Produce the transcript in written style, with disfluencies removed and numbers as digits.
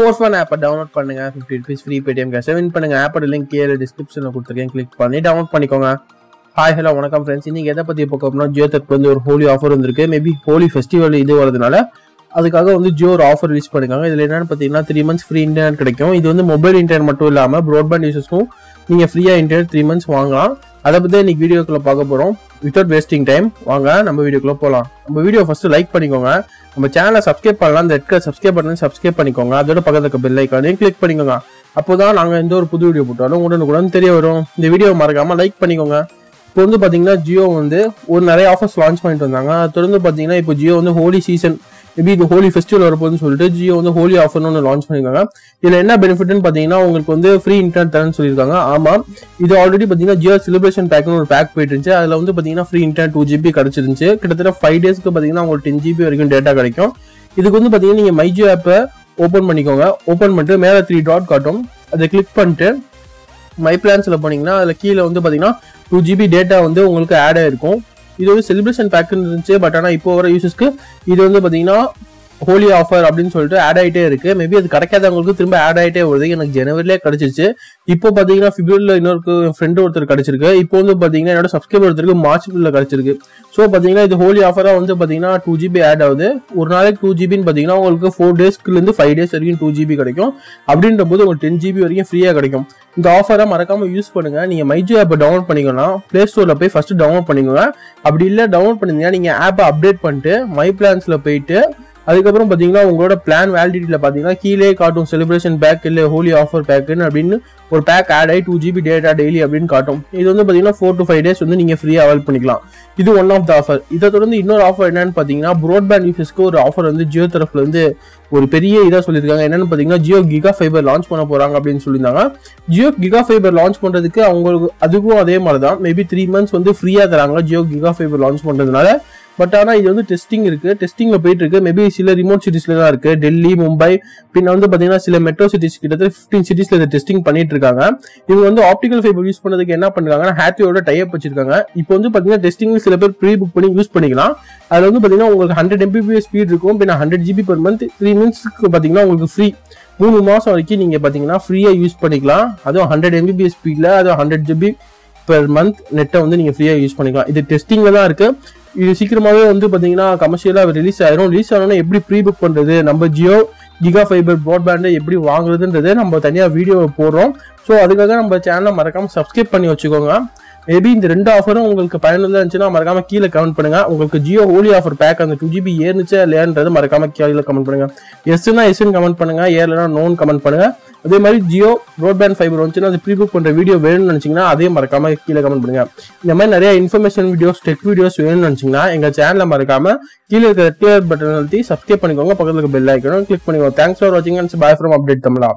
4Fun ஆப்பை download பண்ணுங்க. 50 rupees free Paytm cash win பண்ணுங்க. ஆப்போட லிங்க் கீழே டிஸ்கிரிப்ஷனில் கொடுத்துருக்கேன், கிளிக் பண்ணி டவுன்லோட் பண்ணிக்கோங்க. ஹாய் ஹலோ வணக்கம் ஃப்ரெண்ட்ஸ். இன்னைக்கு எதை பற்றி பார்க்க போறோம்னா, ஜியோ தரப்புல வந்து ஒரு ஹோலி ஆஃபர் வந்திருக்கு. மேபி ஹோலி ஃபெஸ்டிவல் இது வரதுனால அதுக்காக வந்து ஜியோ ஒரு ஆஃபர் ரிலீஸ் பண்ணிருக்காங்க. இதில் என்னன்னு பார்த்தீங்கன்னா 3 months ஃப்ரீ இன்டர்நெட் கிடைக்கும். இது வந்து மொபைல் இன்டர்நெட் மட்டும் இல்லாமல் ப்ராட்பேண்ட் யூசர்ஸ்க்கும் நீங்கள் ஃப்ரீயாக இன்டர்நெட் 3 months வாங்கலாம். அதை பற்றி இன்னைக்கு வீடியோக்குள்ள பார்க்க போகிறோம். வித்தவுட் வேஸ்டிங் டைம் வாங்க நம்ம வீடியோக்குள்ள போகலாம். நம்ம வீடியோ ஃபர்ஸ்ட் லைக் பண்ணிக்கோங்க. நம்ம சேனலை சப்ஸ்கிரைப் பண்ணலாம். அந்த ரெட் சப்ஸ்கிரைப் பட்டன் சப்ஸ்கிரைப் பண்ணிக்கோங்க. அதோட பக்கத்துக்கு பெல் ஐக்கானையும் கிளிக் பண்ணிக்கோங்க. அப்போதான் நாங்கள் எந்த ஒரு புது வீடியோ போட்டாலும் உடனுக்குடன் தெரிய வரும். இந்த வீடியோ மறக்காம லைக் பண்ணிக்கோங்க. இப்போ வந்து பார்த்தீங்கன்னா ஜியோ வந்து ஒரு நிறைய ஆஃபர்ஸ் லான்ச் பண்ணிட்டு வந்தாங்க. அது தொடர்ந்து பார்த்தீங்கன்னா இப்போ ஜியோ வந்து ஹோலி சீசன் மேபி இது ஹோலி ஃபெஸ்டிவல் வரப்போகுதுன்னு சொல்லிட்டு ஜியோ வந்து ஹோலி ஆஃபர்னு ஒன்று லான்ச் பண்ணியிருக்காங்க. இதில் என்ன பெனிஃபிட்னு பார்த்தீங்கன்னா உங்களுக்கு வந்து ஃப்ரீ இன்டர்நெட் தரேன்னு சொல்லியிருக்காங்க. ஆமாம், இது ஆல்ரெடி பார்த்தீங்கன்னா ஜியோ செலிப்ரேஷன் பேக்னு ஒரு பேக் போயிட்டு இருந்துச்சு. அதில் வந்து பார்த்தீங்கன்னா ஃப்ரீ இன்டர்நெட் 2 GB கிடைச்சிருந்துச்சு. கிட்டத்தட்ட 5 daysக்கு பார்த்தீங்கன்னா உங்களுக்கு 10 GB வரைக்கும் டேட்டா கிடைக்கும். இதுக்கு வந்து பார்த்தீங்கன்னா நீங்கள் மைஜியோ ஆப்பை ஓப்பன் பண்ணிக்கோங்க. ஓப்பன் பண்ணிட்டு மேலே 3 டாட் காட்டும், அதை கிளிக் பண்ணிட்டு மை பிளான்ஸில் போனீங்கன்னா அதில் கீழே வந்து பார்த்தீங்கன்னா 2 GB டேட்டா வந்து உங்களுக்கு ஆட் ஆயிருக்கும். இது வந்து செலிப்ரேஷன் பேக்குன்னு இருந்துச்சு. பட் ஆனால் இப்போ வர யூசர்ஸ்க்கு இது வந்து பார்த்தீங்கன்னா ஹோலி ஆஃபர் அப்படின்னு சொல்லிட்டு ஆட் ஆகிட்டே இருக்கு. மேபி அது கிடைக்காதவங்களுக்கு திரும்ப ஆட் ஆகிட்டே வருது. எனக்கு ஜனவரிலே கிடைச்சிச்சு. இப்போ பார்த்தீங்கன்னா பிப்ரவரியில் இன்னொரு ஃப்ரெண்டு ஒருத்தர் கிடைச்சிருக்கு. இப்போ வந்து பார்த்தீங்கன்னா என்னோட சப்ஸ்கிரைபர் ஒருத்தருக்கு மார்ச்ல கிடைச்சிருக்கு. ஸோ பார்த்தீங்கன்னா இது ஹோலி ஆஃபராக வந்து பார்த்தீங்கன்னா 2 GB ஆட் ஆகுது. ஒரு நாளைக்கு 2 GBன்னு பார்த்தீங்கன்னா உங்களுக்கு 4 daysலேருந்து 5 days வரைக்கும் 2 GB கிடைக்கும். அப்படின்ற போது உங்களுக்கு 10 GB வரைக்கும் ஃப்ரீயாக கிடைக்கும். இந்த ஆஃபரை மறக்காம யூஸ் பண்ணுங்க. நீங்க மைஜியோ ஆப்பை டவுன்லோட் பண்ணிக்கணும். பிளே ஸ்டோர்ல போய் ஃபர்ஸ்ட் டவுன்லோட் பண்ணிக்கோங்க. அப்படி இல்லை டவுன்லோட் பண்ணிங்கன்னா நீங்க ஆப்பை அப்டேட் பண்ணிட்டு மை பிளான்ஸ்ல போயிட்டு அதுக்கப்புறம் பார்த்தீங்கன்னா உங்களோட பிளான் வேலிடிட்டியில் பார்த்தீங்கன்னா கீழே காட்டும் செலிப்ரேஷன் பேக் இல்லை ஹோலி ஆஃபர் பேக்குன்னு அப்படின்னு ஒரு பேக் ஆட் ஆகி 2 GB டேட்டா டெய்லி அப்படின்னு காட்டும். இது வந்து பார்த்தீங்கன்னா 4 to 5 days வந்து நீங்கள் ஃப்ரீயாக அவைல் பண்ணிக்கலாம். இது ஒன் ஆஃப் த ஆஃபர். இதை தொடர்ந்து இன்னொரு ஆஃபர் என்னன்னு பார்த்தீங்கன்னா ப்ராட்பேண்ட் யூசர்ஸ்க்கு ஒரு ஆஃபர் வந்து ஜியோ தரப்புல இருந்து ஒரு பெரிய இதாக சொல்லியிருக்காங்க. என்னன்னு பார்த்தீங்கன்னா ஜியோ கிகா ஃபைபர் லான்ச் பண்ண போறாங்க அப்படின்னு சொல்லியிருந்தாங்க. ஜியோ கிகா ஃபைபர் லான்ச் பண்ணுறதுக்கு அவங்களுக்கு அதுக்கும் அதே மாதிரி தான் மேபி 3 months வந்து ஃப்ரீயாக தராங்க ஜியோ கிகா ஃபைபர் லான்ச் பண்ணுறதுனால. பட் ஆனால் இது வந்து டெஸ்டிங் இருக்கு, டெஸ்டிங்ல போயிட்டு இருக்கு. மேபி சில ரிமோட் சிட்டிஸ்ல தான் இருக்கு, டெல்லி, மும்பை, பின்ன வந்து பாத்தீங்கன்னா சில மெட்ரோ சிட்டிஸ் கிட்டத்தட்ட 15 cities இதை டெஸ்டிங் பண்ணிட்டு இருக்காங்க. இவங்க வந்து ஆப்டிகல் ஃபைபர் யூஸ் பண்ணதுக்கு என்ன பண்றாங்கன்னா ஹேத்வேயோட டைப் வச்சிருக்காங்க. இப்போ வந்து பாத்தீங்கன்னா டெஸ்டிங்ல சில பேர் ப்ரீ புக் பண்ணி யூஸ் பண்ணிக்கலாம். அதுல வந்து பாத்தீங்கன்னா உங்களுக்கு 100 Mbps ஸ்பீட் இருக்கும். பின்ன 100 GB per month 3 monthsக்கு பாத்தீங்கன்னா உங்களுக்கு ஃப்ரீ 3 மாசம் வரைக்கும் நீங்க பாத்தீங்கன்னா ஃப்ரீயா யூஸ் பண்ணிக்கலாம். அதுவும் 100 Mbps ஸ்பீட்ல, அதுவும் 100 GB per month நெட்டை வந்து நீங்க ஃப்ரீயா யூஸ் பண்ணிக்கலாம். இது டெஸ்டிங்ல தான் இருக்கு. இது சீக்கிரமாவே வந்து பாத்தீங்கன்னா கமர்ஷியலா ரிலீஸ் ஆயிரும். ரிலீஸ் ஆனோன்னா எப்படி ப்ரீ புக் பண்றது, நம்ம ஜியோ கிகா ஃபைபர் ப்ராட்பேண்டை எப்படி வாங்குறதுன்றதை நம்ம தனியா வீடியோ போடுறோம். ஸோ அதுக்காக நம்ம சேனலை மறக்காம சப்ஸ்கிரைப் பண்ணி வச்சுக்கோங்க. மேபி இந்த 2 ஆஃபரும் உங்களுக்கு பயனுள்ளதா இருந்துச்சுன்னா மறக்காம கீழே கமெண்ட் பண்ணுங்க. உங்களுக்கு ஜியோ ஹோலி ஆஃபர் பேக் அந்த 2 GB ஏறுனுச்சா இல்லையான்றது மறக்காம கீழே கமெண்ட் பண்ணுங்க. எஸ்னா எஸ்ன்னு கமெண்ட் பண்ணுங்க, ஏர்லனா நோன் கமெண்ட் பண்ணுங்க. அதே மாதிரி ஜியோ ப்ராட்பேண்ட் ஃபைபர் வந்துச்சுன்னா அது ப்ரீ புக் பண்ற வீடியோ வேணும்னு நினைச்சீங்கன்னா அதே மறக்காம கீழே கமெண்ட் பண்ணுங்க. இந்த மாதிரி நிறைய இன்ஃபர்மேஷன் வீடியோஸ், டெக் வீடியோஸ் வேணும்னு நினைச்சீங்கன்னா எங்க சேனலை மறக்காம கீழே இருக்கிற ரெட் கலர் பட்டன் அழுத்தி சப்ஸ்கிரைப் பண்ணிக்கோங்க. பக்கத்துல இருக்க பெல் ஐக்கானை கிளிக் பண்ணிக்கோங்க. தேங்க்ஸ் ஃபார் வாட்சிங் and by from update Tamizha.